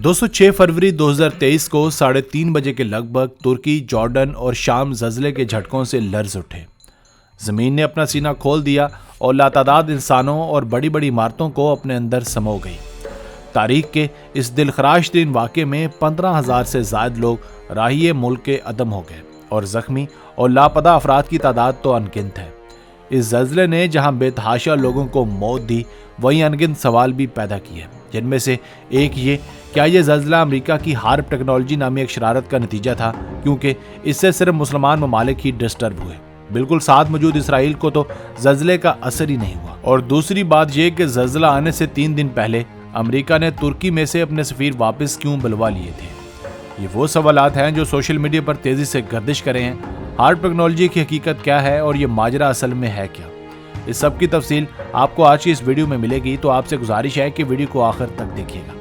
दोस्तों 6 फरवरी 2023 को 3:30 बजे के लगभग तुर्की, जॉर्डन और शाम ज़लज़ले के झटकों से लर्ज़ उठे। ज़मीन ने अपना सीना खोल दिया और लातादाद इंसानों और बड़ी बड़ी इमारतों को अपने अंदर समो गई। तारीख के इस दिलखराश तरीन वाक़े में 15,000 से ज़ायद लोग राहिए मुल्क के अदम हो गए और ज़ख्मी और लापता अफराद की तादाद तो अनगिनत है। इस ज़लज़ले ने जहां बेतहाशा लोगों को मौत दी, वहीं अनगिनत सवाल भी पैदा किए, जिनमें से एक ये, क्या ये ज़लज़ला अमेरिका की हार्प टेक्नोलॉजी नामी एक शरारत का नतीजा था, क्योंकि इससे सिर्फ मुसलमान ममालिक ही डिस्टर्ब हुए। बिल्कुल साथ मौजूद इसराइल को तो ज़लज़ले का असर ही नहीं हुआ। और दूसरी बात यह कि ज़लज़ला आने से 3 दिन पहले अमेरिका ने तुर्की में से अपने सफ़ीर वापस क्यों बुलवा लिए थे। ये वो सवालात हैं जो सोशल मीडिया पर तेज़ी से गर्दिश कर रहे हैं। हार्प टेक्नोलॉजी की हकीकत क्या है और ये माजरा असल में है क्या, इस सब की तफसील आपको आज की इस वीडियो में मिलेगी। तो आपसे गुजारिश है कि वीडियो को आखिर तक देखिएगा।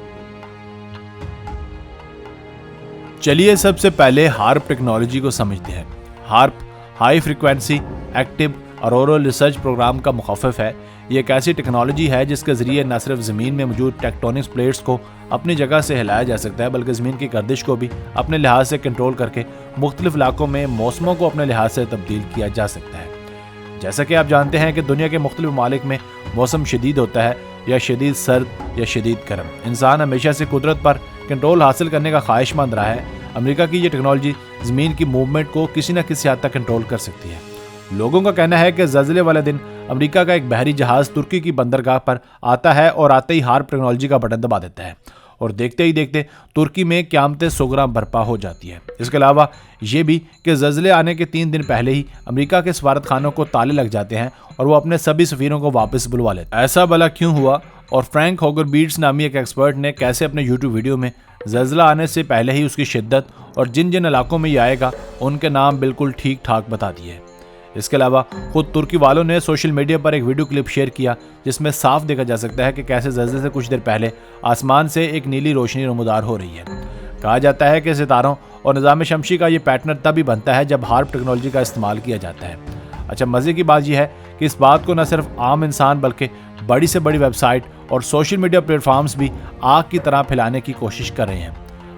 चलिए सबसे पहले हार्प टेक्नोलॉजी को समझते हैं। HAARP high frequency active auroral research programme का मुखफ़िफ है। ये एक ऐसी टेक्नोलॉजी है जिसके ज़रिए न सिर्फ ज़मीन में मौजूद टेक्टोनिक प्लेट्स को अपनी जगह से हिलाया जा सकता है, बल्कि ज़मीन की गर्दिश को भी अपने लिहाज से कंट्रोल करके मुख्तलिफ इलाकों में मौसमों को अपने लिहाज से तब्दील किया जा सकता है। जैसा कि आप जानते हैं कि दुनिया के मुख्तलिफ ममालिक में मौसम शदीद होता है, या शदीद सर्द या शदीद गर्म। इंसान हमेशा से कुदरत पर कंट्रोल हासिल करने का ख्वाहिशमंद रहा है। अमेरिका की ये टेक्नोलॉजी ज़मीन की मूवमेंट को किसी न किसी हद तक कंट्रोल कर सकती है। लोगों का कहना है कि ज़लज़ले वाले दिन अमेरिका का एक बहरी जहाज़ तुर्की की बंदरगाह पर आता है और आते ही हार्प टेक्नोलॉजी का बटन दबा देता है, और देखते ही देखते तुर्की में क़यामत सुगरा बर्पा हो जाती है। इसके अलावा ये भी कि ज़लज़ले आने के 3 दिन पहले ही अमेरिका के सफारत खानों को ताले लग जाते हैं और वो अपने सभी सफ़ीरों को वापस बुलवा लेते हैं। ऐसा भला क्यों हुआ, और फ्रैंक होगर बीट्स नामी एक एक्सपर्ट ने कैसे अपने यूट्यूब वीडियो में ज़लज़ला आने से पहले ही उसकी शिद्दत और जिन जिन इलाकों में ये आएगा उनके नाम बिल्कुल ठीक ठाक बता दिए। इसके अलावा खुद तुर्की वालों ने सोशल मीडिया पर एक वीडियो क्लिप शेयर किया जिसमें साफ देखा जा सकता है कि कैसे ज़लज़ले से कुछ देर पहले आसमान से एक नीली रोशनी नमूदार हो रही है। कहा जाता है कि सितारों और निज़ाम शमसी का ये पैटर्न तभी बनता है जब हार्प टेक्नोलॉजी का इस्तेमाल किया जाता है। अच्छा, मज़े की बात यह है कि इस बात को न सिर्फ आम इंसान बल्कि बड़ी से बड़ी वेबसाइट और सोशल मीडिया प्लेटफॉर्म्स भी आग की तरह फैलाने की कोशिश कर रहे हैं।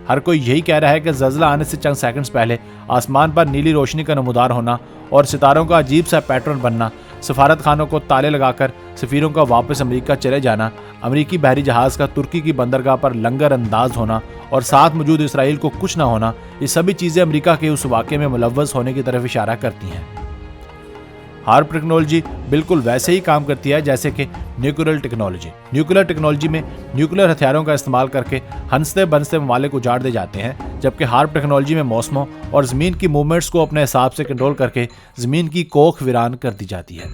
हर कोई यही कह रहा है कि ज़लज़ला आने से चंद सेकंड्स पहले आसमान पर नीली रोशनी का नमूदार होना और सितारों का अजीब सा पैटर्न बनना, सफारत खानों को ताले लगाकर सफ़ीरों का वापस अमेरिका चले जाना, अमेरिकी बहरी जहाज़ का तुर्की की बंदरगाह पर लंगर अंदाज होना और साथ मौजूद इसराइल को कुछ ना होना, ये सभी चीज़ें अमेरिका के उस वाक़े में मुलव्वस होने की तरफ इशारा करती हैं। हार्प टेक्नोलॉजी बिल्कुल वैसे ही काम करती है जैसे कि न्यूक्लियर टेक्नोलॉजी। न्यूक्लियर टेक्नोलॉजी में न्यूक्लियर हथियारों का इस्तेमाल करके हंसते बंसते ममालिक उजाड़ दे जाते हैं, जबकि हार्प टेक्नोलॉजी में मौसमों और ज़मीन की मूवमेंट्स को अपने हिसाब से कंट्रोल करके ज़मीन की कोख वीरान कर दी जाती है।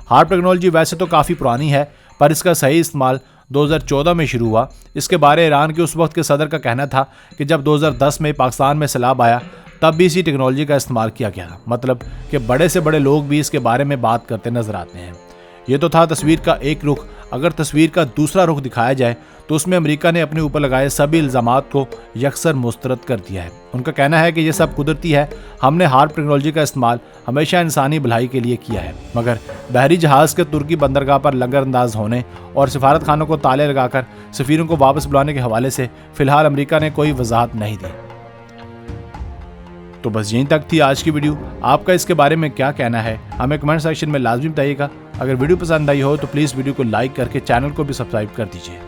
हार्प टेक्नोलॉजी वैसे तो काफ़ी पुरानी है, पर इसका सही इस्तेमाल 2014 में शुरू हुआ। इसके बारे ईरान के उस वक्त के सदर का कहना था कि जब 2010 में पाकिस्तान में सैलाब आया तब भी इसी टेक्नोलॉजी का इस्तेमाल किया गया। मतलब कि बड़े से बड़े लोग भी इसके बारे में बात करते नजर आते हैं। ये तो था तस्वीर का एक रुख। अगर तस्वीर का दूसरा रुख दिखाया जाए तो उसमें अमेरिका ने अपने ऊपर लगाए सभी इल्ज़ामात को यकसर मुस्तरद कर दिया है। उनका कहना है कि यह सब कुदरती है, हमने हार्प टेक्नोलॉजी का इस्तेमाल हमेशा इंसानी भलाई के लिए किया है। मगर बहरी जहाज़ के तुर्की बंदरगाह पर लंगर अंदाज होने और सफारत खानों को ताले लगाकर सफ़ीरों को वापस बुलाने के हवाले से फ़िलहाल अमेरिका ने कोई वजाहत नहीं दी। तो बस यहीं तक थी आज की वीडियो। आपका इसके बारे में क्या कहना है हमें कमेंट सेक्शन में लाजमी बताइएगा। अगर वीडियो पसंद आई हो तो प्लीज़ वीडियो को लाइक करके चैनल को भी सब्सक्राइब कर दीजिए।